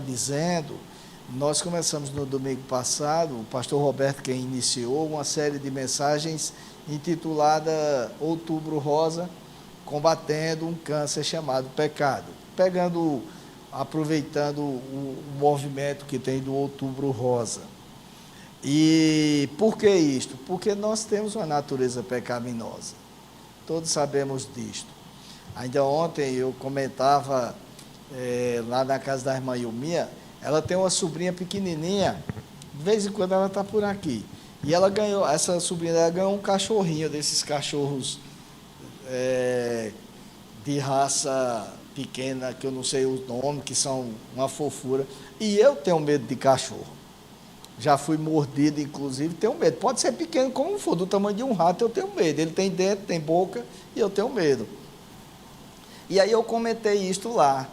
dizendo, nós começamos no domingo passado, o pastor Roberto quem iniciou uma série de mensagens intitulada Outubro Rosa, combatendo um câncer chamado pecado, aproveitando o movimento que tem do Outubro Rosa. E por que isto? Porque nós temos uma natureza pecaminosa, todos sabemos disto. Ainda ontem eu comentava lá na casa da irmã Ilmia, ela tem uma sobrinha pequenininha, de vez em quando ela está por aqui, e essa sobrinha dela ganhou um cachorrinho, desses cachorros de raça pequena, que eu não sei o nome, que são uma fofura, e eu tenho medo de cachorro, já fui mordido inclusive, tenho medo, pode ser pequeno como for, do tamanho de um rato eu tenho medo, ele tem dente, tem boca, e eu tenho medo. E aí eu comentei isto lá,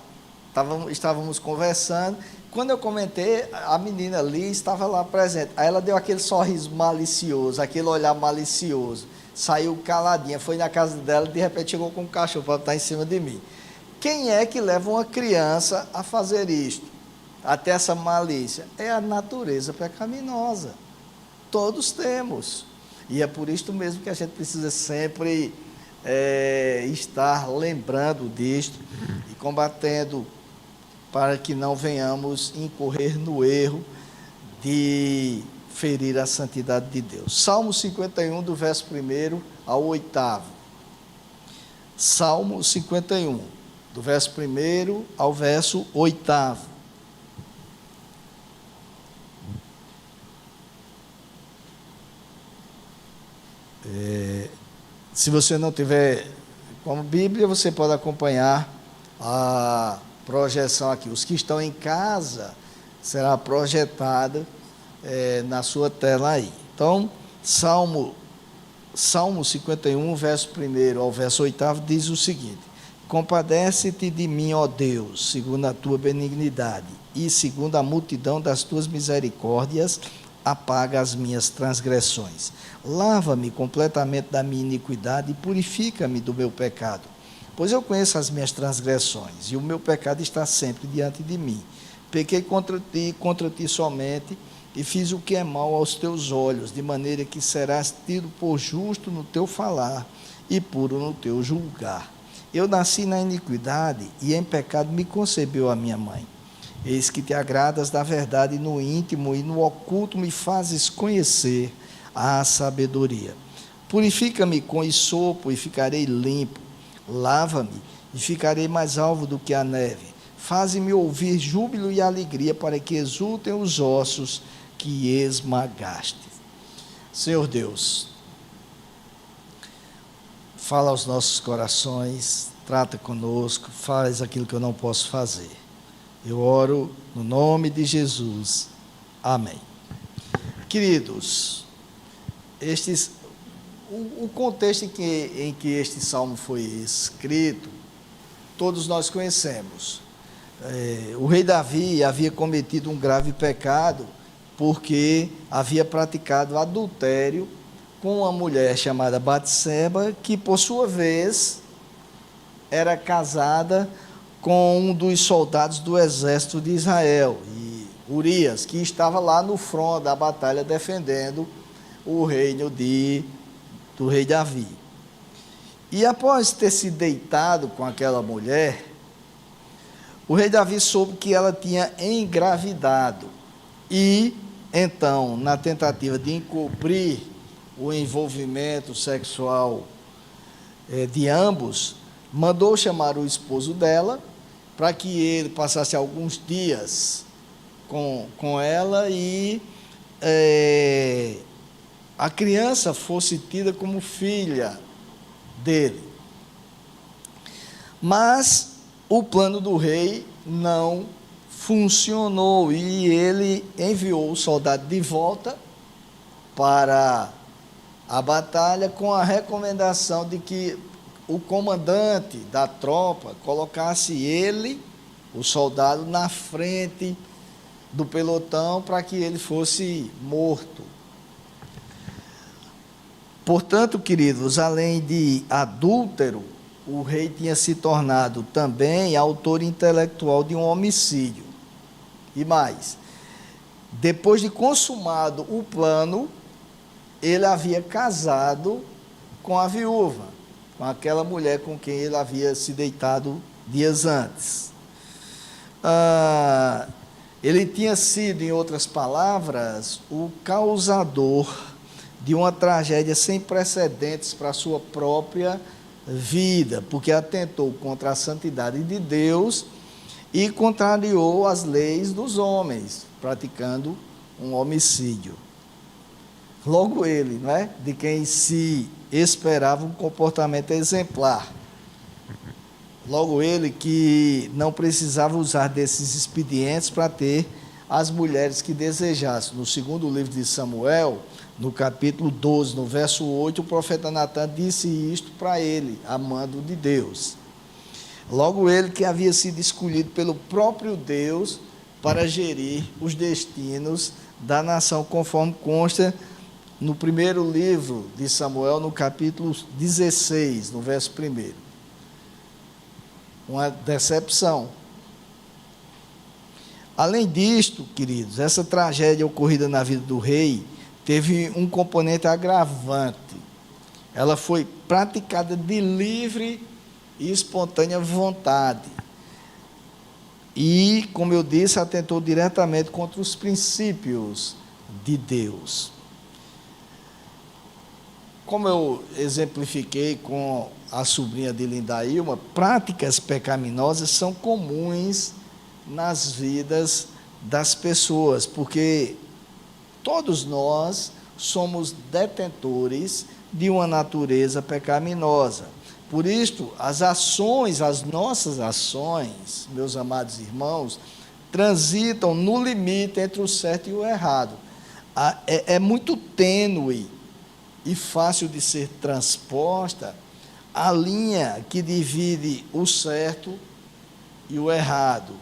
estávamos conversando, quando eu comentei, a menina ali estava lá presente, aí ela deu aquele sorriso malicioso, aquele olhar malicioso, saiu caladinha, foi na casa dela, de repente chegou com um cachorro para estar em cima de mim. Quem é que leva uma criança a fazer isto? Até essa malícia? É a natureza pecaminosa, todos temos, e é por isto mesmo que a gente precisa sempre estar lembrando disto e combatendo para que não venhamos incorrer no erro de ferir a santidade de Deus. Salmo 51, do verso 1 ao 8º. Salmo 51, do verso 1 ao verso 8º. Se você não tiver como Bíblia, você pode acompanhar a projeção aqui. Os que estão em casa, será projetada na sua tela aí. Então, Salmo 51, verso 1 ao verso 8º, diz o seguinte: compadece-te de mim, ó Deus, segundo a tua benignidade, e segundo a multidão das tuas misericórdias, apaga as minhas transgressões. Lava-me completamente da minha iniquidade e purifica-me do meu pecado. Pois eu conheço as minhas transgressões, e o meu pecado está sempre diante de mim. Pequei contra ti somente, e fiz o que é mal aos teus olhos, de maneira que serás tido por justo no teu falar, e puro no teu julgar. Eu nasci na iniquidade, e em pecado me concebeu a minha mãe. Eis que te agradas da verdade no íntimo, e no oculto me fazes conhecer a sabedoria. Purifica-me com esopo, e ficarei limpo. Lava-me, e ficarei mais alvo do que a neve. Faze-me ouvir júbilo e alegria, para que exultem os ossos que esmagaste. Senhor Deus, fala aos nossos corações, trata conosco, faz aquilo que eu não posso fazer. Eu oro no nome de Jesus. Amém. Queridos, o contexto em que este salmo foi escrito, todos nós conhecemos. O rei Davi havia cometido um grave pecado, porque havia praticado adultério com uma mulher chamada Batseba, que por sua vez era casada com um dos soldados do exército de Israel, e Urias, que estava lá no front da batalha defendendo o reino do rei Davi. E após ter se deitado com aquela mulher, o rei Davi soube que ela tinha engravidado, e então, na tentativa de encobrir o envolvimento sexual de ambos, mandou chamar o esposo dela, para que ele passasse alguns dias com ela, e a criança fosse tida como filha dele. Mas o plano do rei não funcionou, e ele enviou o soldado de volta para a batalha, com a recomendação de que o comandante da tropa colocasse ele, o soldado, na frente do pelotão, para que ele fosse morto. Portanto, queridos, além de adúltero, o rei tinha se tornado também autor intelectual de um homicídio. E mais, depois de consumado o plano, ele havia casado com a viúva, com aquela mulher com quem ele havia se deitado dias antes. Ele tinha sido, em outras palavras, o causador de uma tragédia sem precedentes para a sua própria vida, porque atentou contra a santidade de Deus e contrariou as leis dos homens, praticando um homicídio. Logo ele, não é? De quem se esperava um comportamento exemplar. Logo ele que não precisava usar desses expedientes para ter as mulheres que desejasse. No segundo livro de Samuel, no capítulo 12, no verso 8, o profeta Natan disse isto para ele, amando de Deus. Logo ele que havia sido escolhido pelo próprio Deus para gerir os destinos da nação, conforme consta no primeiro livro de Samuel, no capítulo 16, no verso 1. Uma decepção. Além disto, queridos, essa tragédia ocorrida na vida do rei teve um componente agravante. Ela foi praticada de livre e espontânea vontade. E, como eu disse, atentou diretamente contra os princípios de Deus. Como eu exemplifiquei com a sobrinha de Lindaílma, práticas pecaminosas são comuns nas vidas das pessoas, porque todos nós somos detentores de uma natureza pecaminosa. Por isso, as nossas ações, meus amados irmãos, transitam no limite entre o certo e o errado. É muito tênue e fácil de ser transposta a linha que divide o certo e o errado.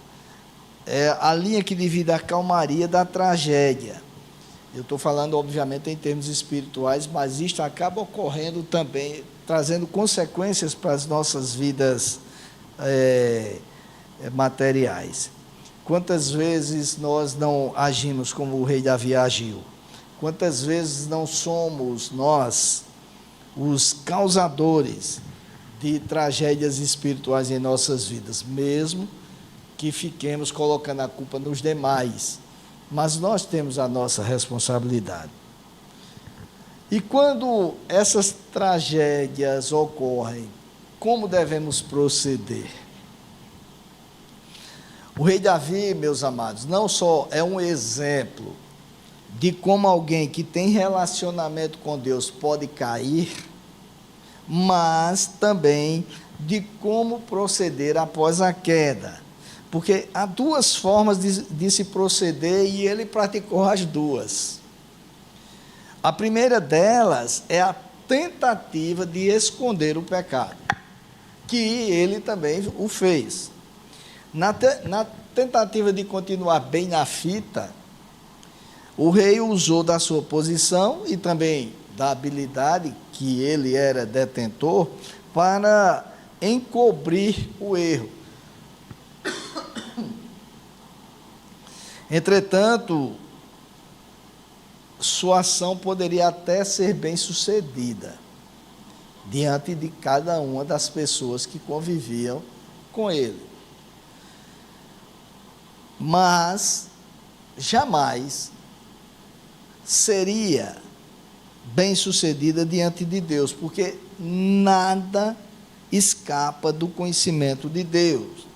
É a linha que divide a calmaria da tragédia. Eu estou falando, obviamente, em termos espirituais, mas isto acaba ocorrendo também, trazendo consequências para as nossas vidas materiais. Quantas vezes nós não agimos como o rei Davi agiu? Quantas vezes não somos nós os causadores de tragédias espirituais em nossas vidas, mesmo que fiquemos colocando a culpa nos demais, mas nós temos a nossa responsabilidade. E quando essas tragédias ocorrem, como devemos proceder? O rei Davi, meus amados, não só é um exemplo de como alguém que tem relacionamento com Deus pode cair, mas também de como proceder após a queda. Porque há duas formas de se proceder e ele praticou as duas. A primeira delas é a tentativa de esconder o pecado, que ele também o fez. Na tentativa de continuar bem na fita, o rei usou da sua posição e também da habilidade que ele era detentor para encobrir o erro. Entretanto, sua ação poderia até ser bem sucedida diante de cada uma das pessoas que conviviam com ele. Mas jamais seria bem sucedida diante de Deus, porque nada escapa do conhecimento de Deus.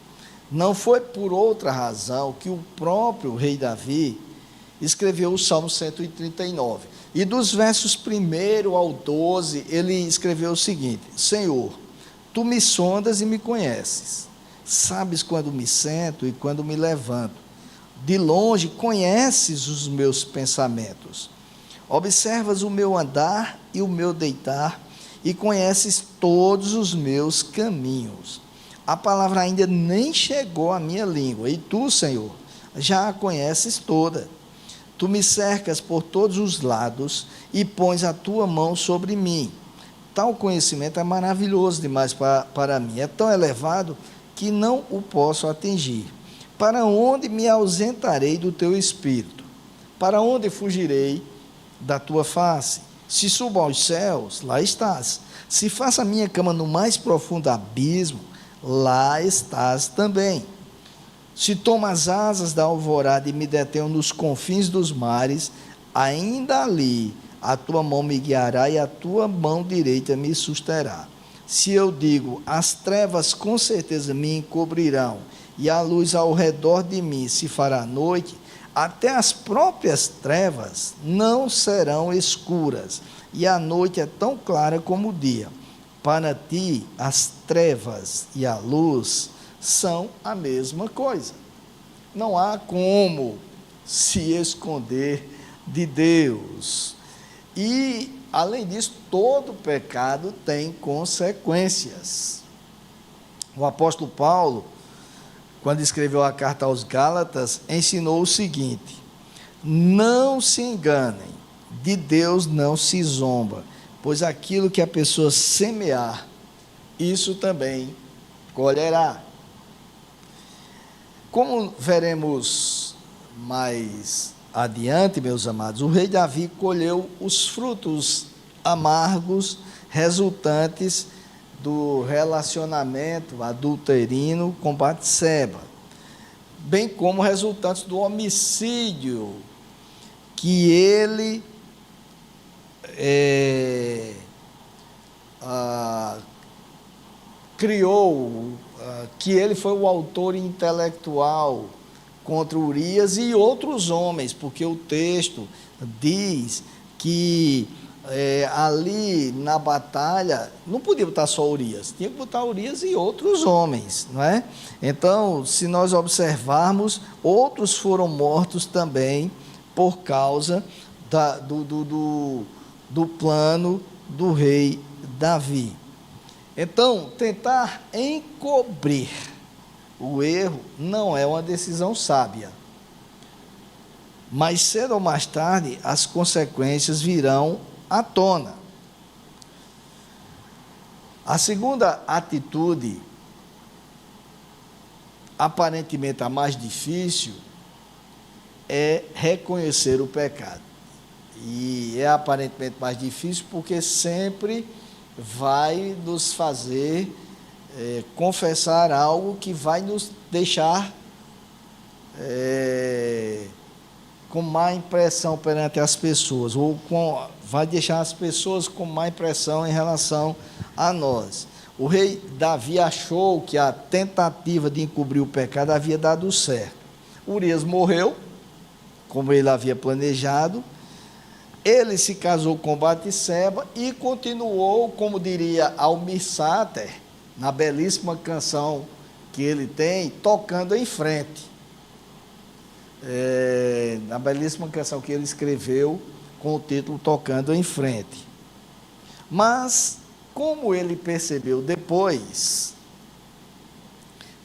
Não foi por outra razão que o próprio rei Davi escreveu o Salmo 139. E dos versos 1 ao 12, ele escreveu o seguinte: Senhor, tu me sondas e me conheces. Sabes quando me sento e quando me levanto. De longe conheces os meus pensamentos. Observas o meu andar e o meu deitar e conheces todos os meus caminhos. A palavra ainda nem chegou à minha língua, e tu, Senhor, já a conheces toda. Tu me cercas por todos os lados e pões a tua mão sobre mim. Tal conhecimento é maravilhoso demais para mim, é tão elevado que não o posso atingir. Para onde me ausentarei do teu espírito? Para onde fugirei da tua face? Se subo aos céus, lá estás. Se faço a minha cama no mais profundo abismo, lá estás também. Se tomo as asas da alvorada e me detenho nos confins dos mares, ainda ali a tua mão me guiará e a tua mão direita me susterá. Se eu digo, as trevas com certeza me encobrirão, e a luz ao redor de mim se fará noite, até as próprias trevas não serão escuras, e a noite é tão clara como o dia. Para ti, as trevas e a luz são a mesma coisa. Não há como se esconder de Deus. E, além disso, todo pecado tem consequências. O apóstolo Paulo, quando escreveu a carta aos Gálatas, ensinou o seguinte: não se enganem, de Deus não se zomba, pois aquilo que a pessoa semear, isso também colherá. Como veremos mais adiante, meus amados, o rei Davi colheu os frutos amargos resultantes do relacionamento adulterino com Batseba, bem como resultantes do homicídio que ele criou, que ele foi o autor intelectual contra Urias e outros homens, porque o texto diz que ali na batalha não podia botar só Urias, tinha que botar Urias e outros homens, não é? Então, se nós observarmos, outros foram mortos também por causa do plano do rei Davi. Então, tentar encobrir o erro não é uma decisão sábia. Mais cedo ou mais tarde, as consequências virão à tona. A segunda atitude, aparentemente a mais difícil, é reconhecer o pecado. E é aparentemente mais difícil porque sempre vai nos fazer confessar algo que vai nos deixar com má impressão perante as pessoas, ou vai deixar as pessoas com má impressão em relação a nós. O rei Davi achou que a tentativa de encobrir o pecado havia dado certo. Urias morreu, como ele havia planejado. Ele se casou com Batseba e continuou, como diria Almir Sater, na belíssima canção que ele tem, tocando em frente. Na belíssima canção que ele escreveu, com o título Tocando em Frente. Mas, como ele percebeu depois,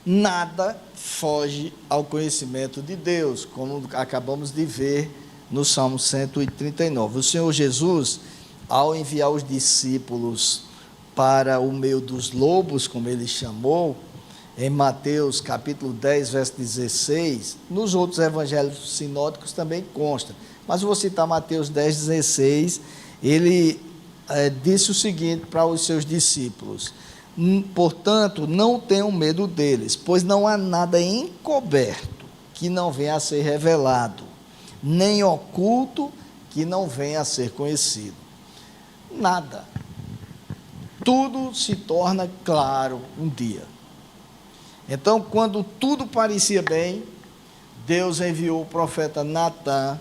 nada foge ao conhecimento de Deus, como acabamos de ver no Salmo 139. O Senhor Jesus, ao enviar os discípulos para o meio dos lobos, como ele chamou, em Mateus capítulo 10, verso 16, nos outros evangelhos sinóticos também consta, mas vou citar Mateus 10, 16, ele disse o seguinte para os seus discípulos: portanto, não tenham medo deles, pois não há nada encoberto que não venha a ser revelado, nem oculto que não venha a ser conhecido. Nada. Tudo se torna claro um dia. Então, quando tudo parecia bem, Deus enviou o profeta Natã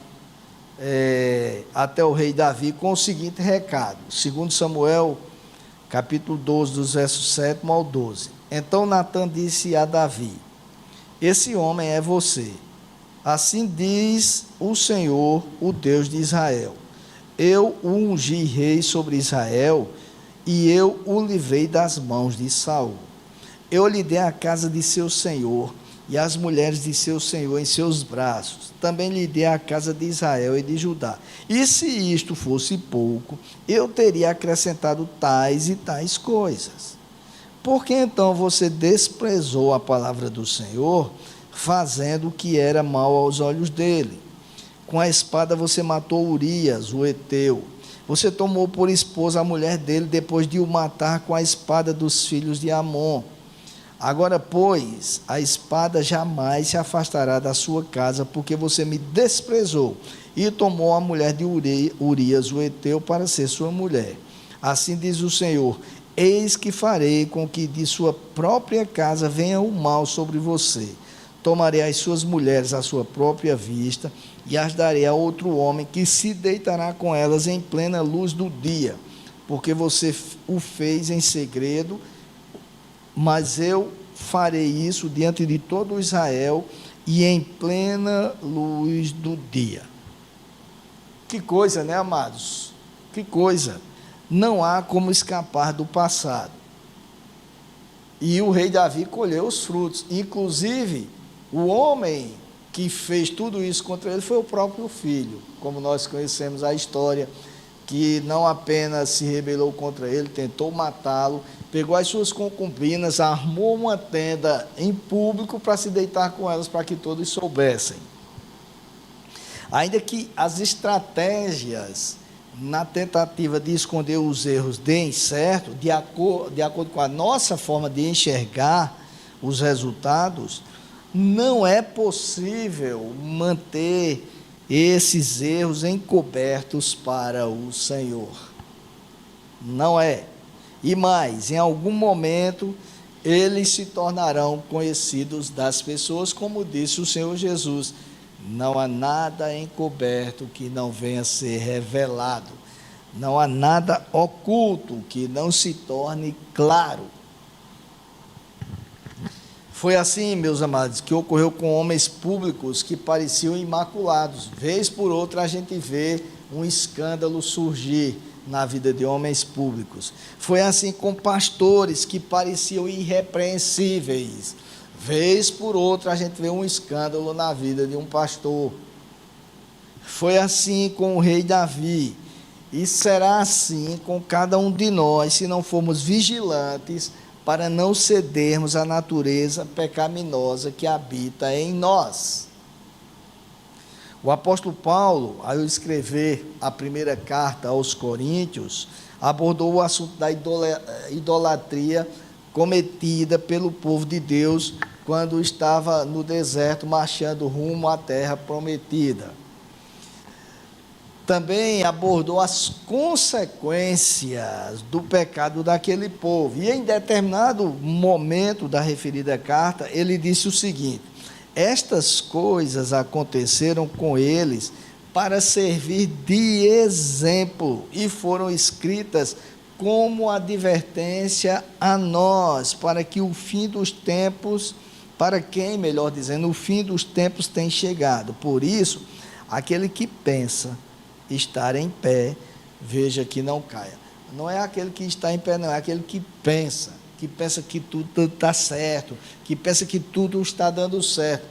até o rei Davi com o seguinte recado, 2 Samuel, capítulo 12, dos versos 7 ao 12. Então Natã disse a Davi: esse homem é você. Assim diz o Senhor, o Deus de Israel: eu o ungi rei sobre Israel, e eu o livrei das mãos de Saul. Eu lhe dei a casa de seu senhor, e as mulheres de seu senhor em seus braços. Também lhe dei a casa de Israel e de Judá. E se isto fosse pouco, eu teria acrescentado tais e tais coisas. Por que então você desprezou a palavra do Senhor, fazendo o que era mal aos olhos dele. Com a espada você matou Urias, o heteu. Você tomou por esposa a mulher dele, depois de o matar com a espada dos filhos de Amon. Agora, pois, a espada jamais se afastará da sua casa, porque você me desprezou e tomou a mulher de Urias, o heteu, para ser sua mulher. Assim diz o Senhor: eis que farei com que de sua própria casa venha o mal sobre você. Tomarei as suas mulheres à sua própria vista e as darei a outro homem, que se deitará com elas em plena luz do dia, porque você o fez em segredo, mas eu farei isso diante de todo Israel e em plena luz do dia. Que coisa, né, amados? Que coisa! Não há como escapar do passado. E o rei Davi colheu os frutos. Inclusive, o homem que fez tudo isso contra ele foi o próprio filho, como nós conhecemos a história, que não apenas se rebelou contra ele, tentou matá-lo, pegou as suas concubinas, armou uma tenda em público para se deitar com elas, para que todos soubessem. Ainda que as estratégias na tentativa de esconder os erros deem certo, de acordo com a nossa forma de enxergar os resultados, não é possível manter esses erros encobertos para o Senhor. Não é. E mais, em algum momento, eles se tornarão conhecidos das pessoas, como disse o Senhor Jesus: não há nada encoberto que não venha a ser revelado. Não há nada oculto que não se torne claro. Foi assim, meus amados, que ocorreu com homens públicos que pareciam imaculados. Vez por outra a gente vê um escândalo surgir na vida de homens públicos. Foi assim com pastores que pareciam irrepreensíveis. Vez por outra a gente vê um escândalo na vida de um pastor. Foi assim com o rei Davi. E será assim com cada um de nós, se não formos vigilantes para não cedermos à natureza pecaminosa que habita em nós. O apóstolo Paulo, ao escrever a primeira carta aos Coríntios, abordou o assunto da idolatria cometida pelo povo de Deus quando estava no deserto marchando rumo à terra prometida. Também abordou as consequências do pecado daquele povo. E em determinado momento da referida carta, ele disse o seguinte: estas coisas aconteceram com eles para servir de exemplo e foram escritas como advertência a nós, para que o fim dos tempos, para quem, melhor dizendo, o fim dos tempos tem chegado. Por isso, aquele que pensa estar em pé, veja que não caia. Não é aquele que está em pé, não, é aquele que pensa que tudo está certo, que pensa que tudo está dando certo.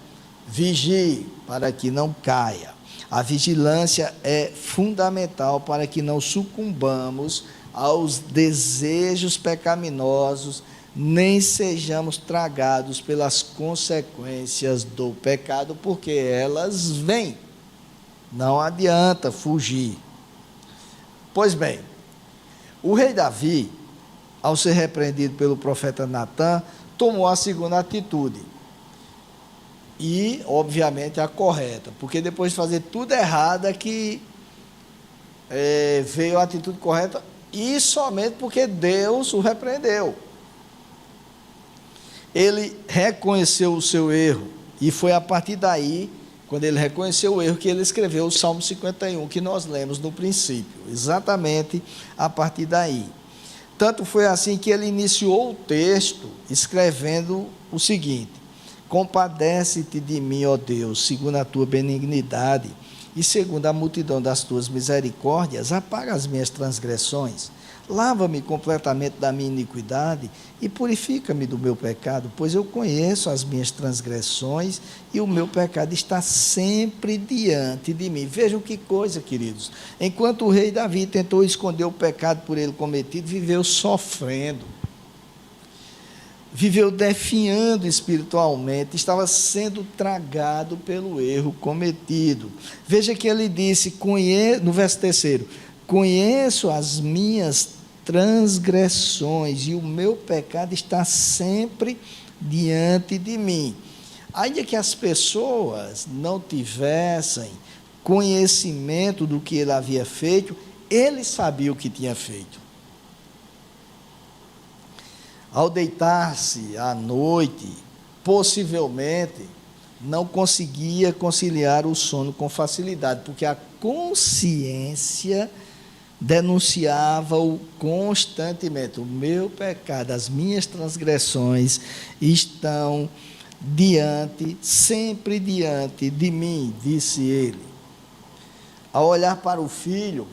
Vigie para que não caia. A vigilância é fundamental para que não sucumbamos aos desejos pecaminosos, nem sejamos tragados pelas consequências do pecado, porque elas vêm. Não adianta fugir. Pois bem, o rei Davi, ao ser repreendido pelo profeta Natã, tomou a segunda atitude. E, obviamente, a correta. Porque depois de fazer tudo errado, é que veio a atitude correta, e somente porque Deus o repreendeu. Ele reconheceu o seu erro, e foi a partir daí, quando ele reconheceu o erro, que ele escreveu o Salmo 51, que nós lemos no princípio, exatamente a partir daí. Tanto foi assim que ele iniciou o texto escrevendo o seguinte: compadece-te de mim, ó Deus, segundo a tua benignidade, e segundo a multidão das tuas misericórdias, apaga as minhas transgressões. Lava-me completamente da minha iniquidade e purifica-me do meu pecado, pois eu conheço as minhas transgressões e o meu pecado está sempre diante de mim. Vejam que coisa, queridos. Enquanto o rei Davi tentou esconder o pecado por ele cometido, viveu sofrendo. viveu definhando espiritualmente, estava sendo tragado pelo erro cometido. Veja que ele disse, no verso 3, conheço as minhas transgressões e o meu pecado está sempre diante de mim. Ainda que as pessoas não tivessem conhecimento do que ele havia feito, ele sabia o que tinha feito. Ao deitar-se à noite, possivelmente não conseguia conciliar o sono com facilidade, porque a consciência denunciava-o constantemente. O meu pecado, as minhas transgressões estão sempre diante de mim, disse ele. Ao olhar para o filho,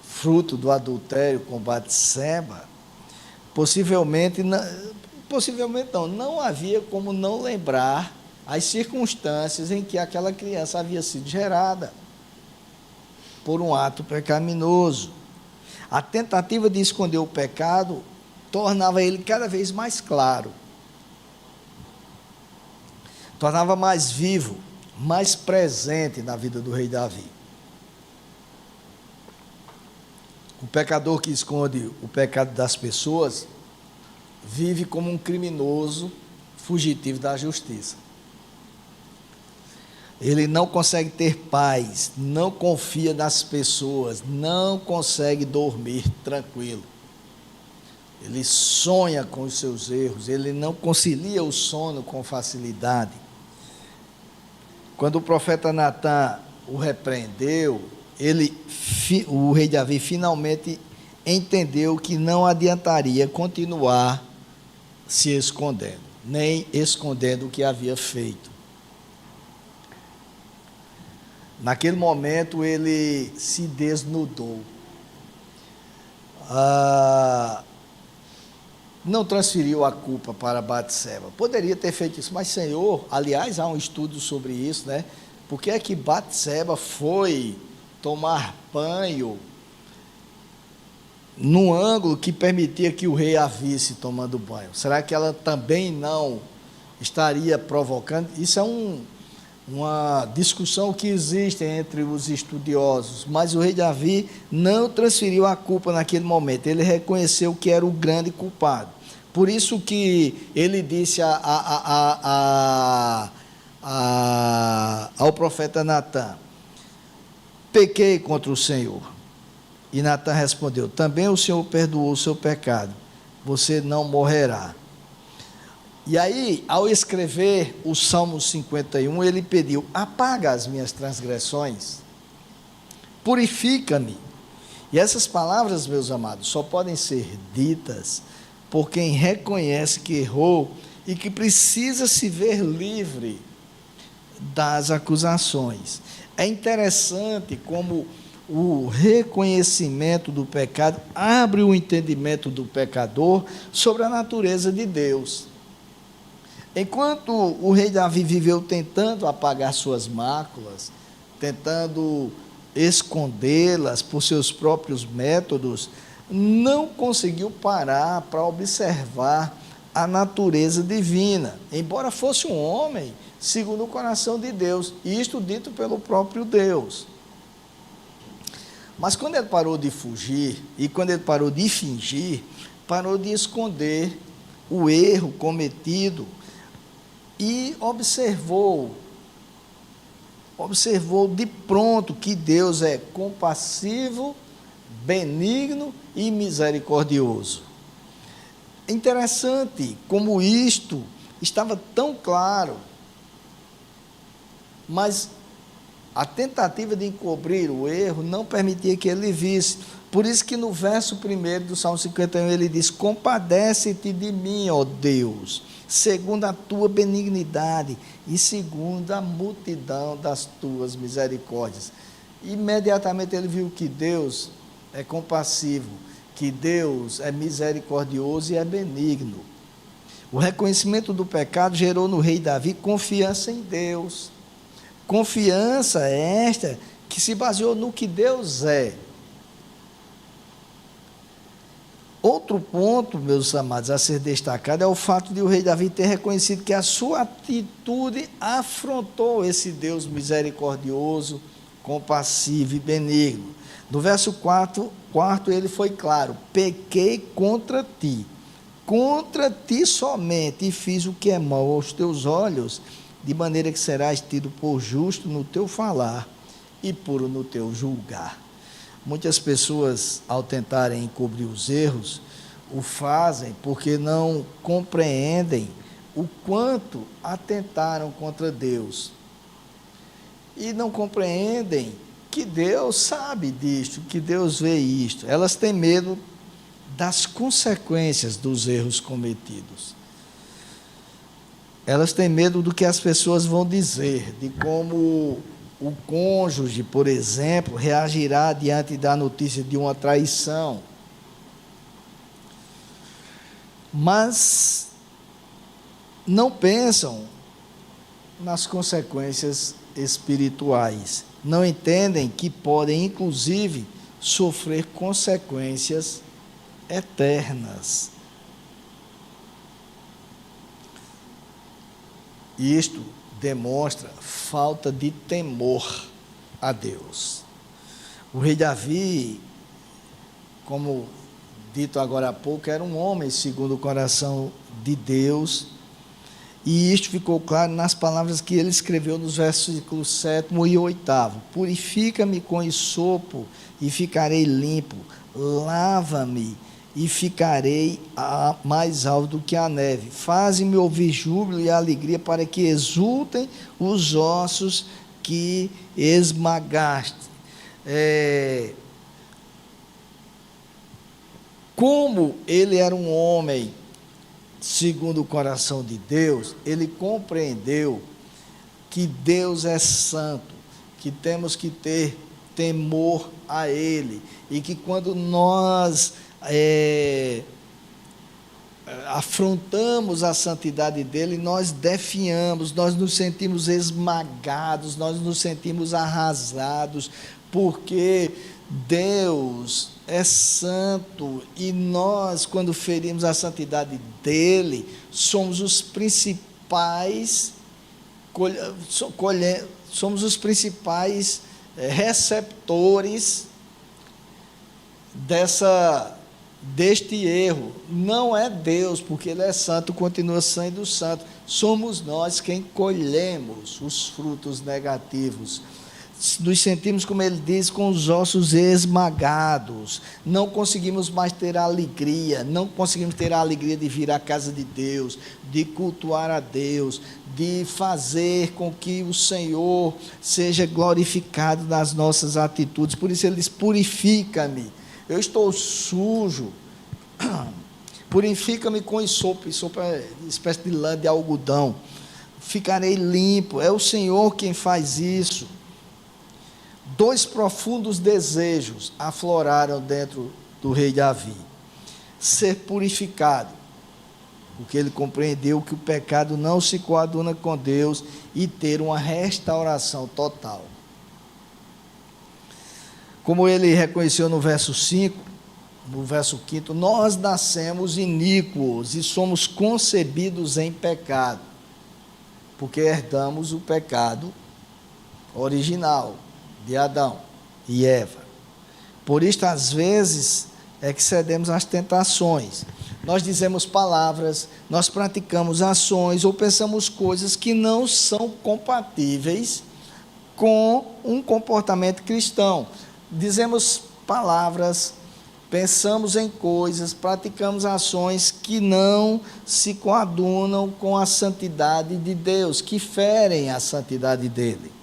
fruto do adultério com Batseba, possivelmente não havia como não lembrar as circunstâncias em que aquela criança havia sido gerada por um ato pecaminoso. A tentativa de esconder o pecado tornava ele cada vez mais claro, tornava mais vivo, mais presente na vida do rei Davi. O pecador que esconde o pecado das pessoas vive como um criminoso fugitivo da justiça. Ele não consegue ter paz, não confia nas pessoas, não consegue dormir tranquilo. Ele sonha com os seus erros, ele não concilia o sono com facilidade. Quando o profeta Natan o repreendeu, o rei Davi finalmente entendeu que não adiantaria continuar se escondendo, nem escondendo o que havia feito. Naquele momento ele se desnudou. Não transferiu a culpa para Batseba. Poderia ter feito isso, mas Senhor, aliás, há um estudo sobre isso, né? Por que é que Batseba foi tomar banho num ângulo que permitia que o rei a visse tomando banho? Será que ela também não estaria provocando? Isso é uma discussão que existe entre os estudiosos, mas o rei Davi não transferiu a culpa naquele momento, ele reconheceu que era o grande culpado. Por isso que ele disse ao profeta Natan: pequei contra o Senhor. E Natan respondeu: também o Senhor perdoou o seu pecado, você não morrerá. E aí, ao escrever o Salmo 51, ele pediu: apaga as minhas transgressões, purifica-me. E essas palavras, meus amados, só podem ser ditas por quem reconhece que errou e que precisa se ver livre das acusações. É interessante como o reconhecimento do pecado abre o entendimento do pecador sobre a natureza de Deus. Enquanto o rei Davi viveu tentando apagar suas máculas, tentando escondê-las por seus próprios métodos, não conseguiu parar para observar a natureza divina, embora fosse um homem segundo o coração de Deus, isto dito pelo próprio Deus. Mas quando ele parou de fugir, e quando ele parou de fingir, parou de esconder o erro cometido, e observou de pronto que Deus é compassivo, benigno e misericordioso. É interessante como isto estava tão claro, mas a tentativa de encobrir o erro não permitia que ele visse. Por isso que no verso 1 do Salmo 51 ele diz: compadece-te de mim, ó Deus, segundo a tua benignidade e segundo a multidão das tuas misericórdias. Imediatamente ele viu que Deus é compassivo, que Deus é misericordioso e é benigno. O reconhecimento do pecado gerou no rei Davi confiança em Deus. Confiança esta que se baseou no que Deus é. Outro ponto, meus amados, a ser destacado é o fato de o rei Davi ter reconhecido que a sua atitude afrontou esse Deus misericordioso, compassivo e benigno. No verso 4, ele foi claro: pequei contra ti somente, e fiz o que é mau aos teus olhos, de maneira que serás tido por justo no teu falar e puro no teu julgar. Muitas pessoas, ao tentarem encobrir os erros, o fazem porque não compreendem o quanto atentaram contra Deus. E não compreendem que Deus sabe disto, que Deus vê isto. Elas têm medo das consequências dos erros cometidos. Elas têm medo do que as pessoas vão dizer, de como o cônjuge, por exemplo, reagirá diante da notícia de uma traição. Mas não pensam nas consequências espirituais. Não entendem que podem, inclusive, sofrer consequências eternas. Isto demonstra falta de temor a Deus. O rei Davi, como dito agora há pouco, era um homem segundo o coração de Deus, e isto ficou claro nas palavras que ele escreveu nos versículos 7º e 8º. Purifica-me com esopo e ficarei limpo, lava-me e ficarei mais alto do que a neve. Faze-me ouvir júbilo e alegria, para que exultem os ossos que esmagaste. Como ele era um homem segundo o coração de Deus, ele compreendeu que Deus é santo, que temos que ter temor a Ele, e que quando nós afrontamos a santidade dele, nós definhamos, nós nos sentimos esmagados, nós nos sentimos arrasados, porque Deus é santo, e nós, quando ferimos a santidade dele, somos os principais receptores deste erro. Não é Deus, porque ele é santo, continua sendo santo. Somos nós quem colhemos os frutos negativos. Nos sentimos, como ele diz, com os ossos esmagados, não conseguimos mais ter a alegria, não conseguimos ter a alegria de vir à casa de Deus, de cultuar a Deus, de fazer com que o Senhor seja glorificado nas nossas atitudes. Por isso ele diz: purifica-me, eu estou sujo, purifica-me com esopo. Esopo é uma espécie de lã de algodão, ficarei limpo. É o Senhor quem faz isso. Dois profundos desejos afloraram dentro do rei Davi: ser purificado, porque ele compreendeu que o pecado não se coaduna com Deus, e ter uma restauração total. Como ele reconheceu no verso 5, no verso 5, nós nascemos iníquos e somos concebidos em pecado, porque herdamos o pecado original de Adão e Eva. Por isto, às vezes, é que cedemos às tentações. Nós dizemos palavras, nós praticamos ações ou pensamos coisas que não são compatíveis com um comportamento cristão. Dizemos palavras, pensamos em coisas, praticamos ações que não se coadunam com a santidade de Deus, que ferem a santidade dele.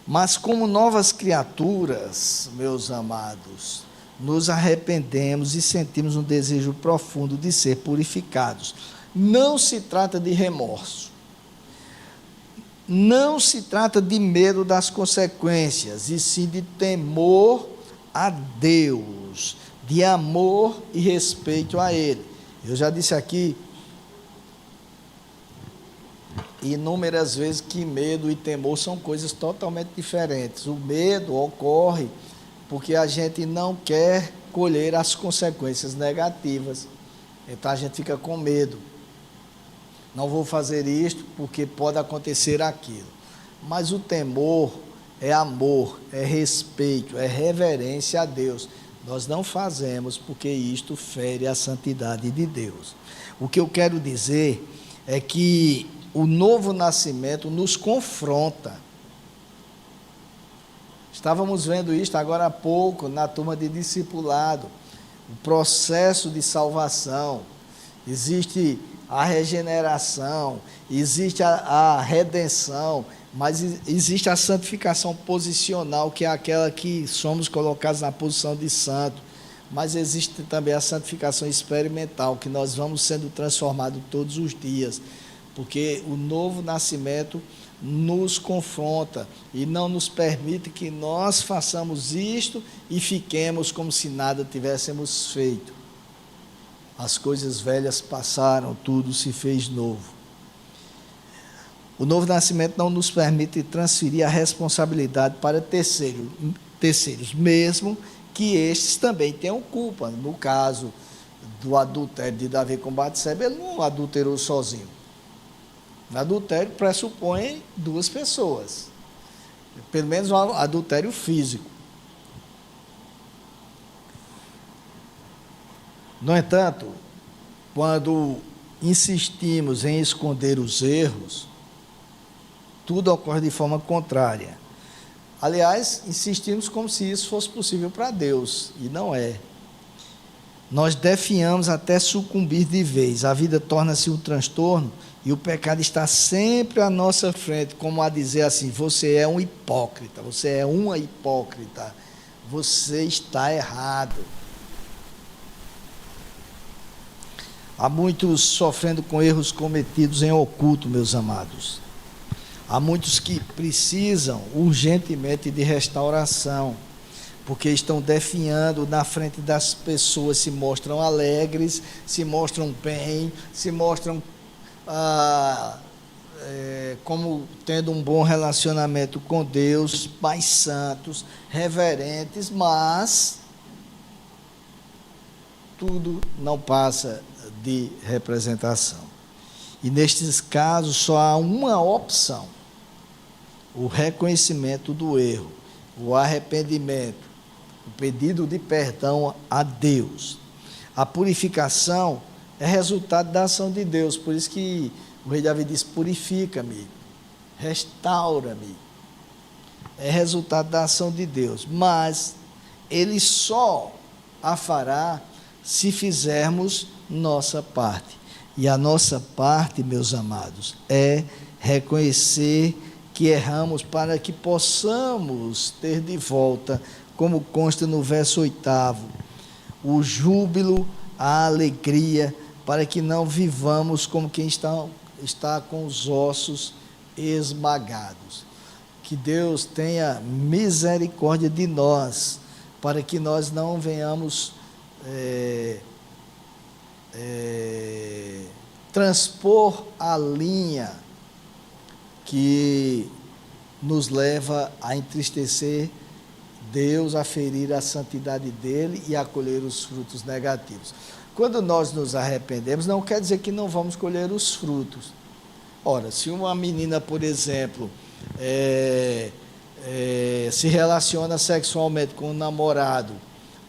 Mas como novas criaturas, meus amados, nos arrependemos e sentimos um desejo profundo de ser purificados. Não se trata de remorso, não se trata de medo das consequências, e sim de temor a Deus, de amor e respeito a Ele. Eu já disse aqui inúmeras vezes que medo e temor são coisas totalmente diferentes. O medo ocorre porque a gente não quer colher as consequências negativas. Então a gente fica com medo. Não vou fazer isto porque pode acontecer aquilo. Mas o temor é amor, é respeito, é reverência a Deus. Nós não fazemos porque isto fere a santidade de Deus. O que eu quero dizer é que o novo nascimento nos confronta. Estávamos vendo isto agora há pouco na turma de discipulado. O processo de salvação. Existe a regeneração, existe a redenção, mas existe a santificação posicional, que é aquela que somos colocados na posição de santo. Mas existe também a santificação experimental, que nós vamos sendo transformados todos os dias, porque o novo nascimento nos confronta e não nos permite que nós façamos isto e fiquemos como se nada tivéssemos feito. As coisas velhas passaram, tudo se fez novo. O novo nascimento não nos permite transferir a responsabilidade para terceiros, mesmo que estes também tenham culpa. No caso do adultério de Davi com Batseba, ele não adulterou sozinho. O adultério pressupõe duas pessoas, pelo menos um adultério físico. No entanto, quando insistimos em esconder os erros, tudo ocorre de forma contrária. Aliás, insistimos como se isso fosse possível para Deus, e não é. Nós definhamos até sucumbir de vez, a vida torna-se um transtorno, e o pecado está sempre à nossa frente, como a dizer assim: você é um hipócrita, você é uma hipócrita, você está errado. Há muitos sofrendo com erros cometidos em oculto, meus amados. Há muitos que precisam urgentemente de restauração, porque estão definhando na frente das pessoas, se mostram alegres, se mostram bem, se mostram como tendo um bom relacionamento com Deus, pais santos, reverentes, mas tudo não passa de representação. E nestes casos só há uma opção: o reconhecimento do erro, o arrependimento, o pedido de perdão a Deus. A purificação é resultado da ação de Deus, por isso que o rei Davi diz: purifica-me, restaura-me. É resultado da ação de Deus, mas Ele só a fará se fizermos nossa parte. E a nossa parte, meus amados, é reconhecer que erramos para que possamos ter de volta, como consta no verso 8º, o júbilo, a alegria, para que não vivamos como quem está com os ossos esmagados. Que Deus tenha misericórdia de nós, para que nós não venhamos transpor a linha que nos leva a entristecer Deus, a ferir a santidade dele e a colher os frutos negativos. Quando nós nos arrependemos, não quer dizer que não vamos colher os frutos. Ora, se uma menina, por exemplo, se relaciona sexualmente com um namorado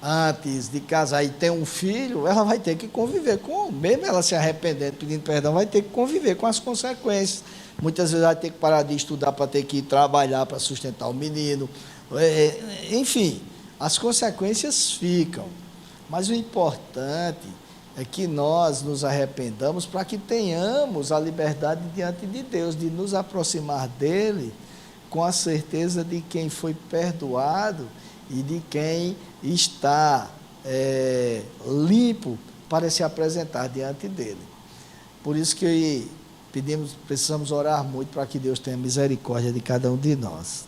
antes de casar e ter um filho, ela vai ter que conviver com, mesmo ela se arrependendo, pedindo perdão, vai ter que conviver com as consequências. Muitas vezes vai ter que parar de estudar para ter que ir trabalhar para sustentar o menino. Enfim, as consequências ficam. Mas o importante é que nós nos arrependamos para que tenhamos a liberdade diante de Deus, de nos aproximar dele com a certeza de quem foi perdoado e de quem está limpo para se apresentar diante dele. Por isso que precisamos orar muito para que Deus tenha misericórdia de cada um de nós.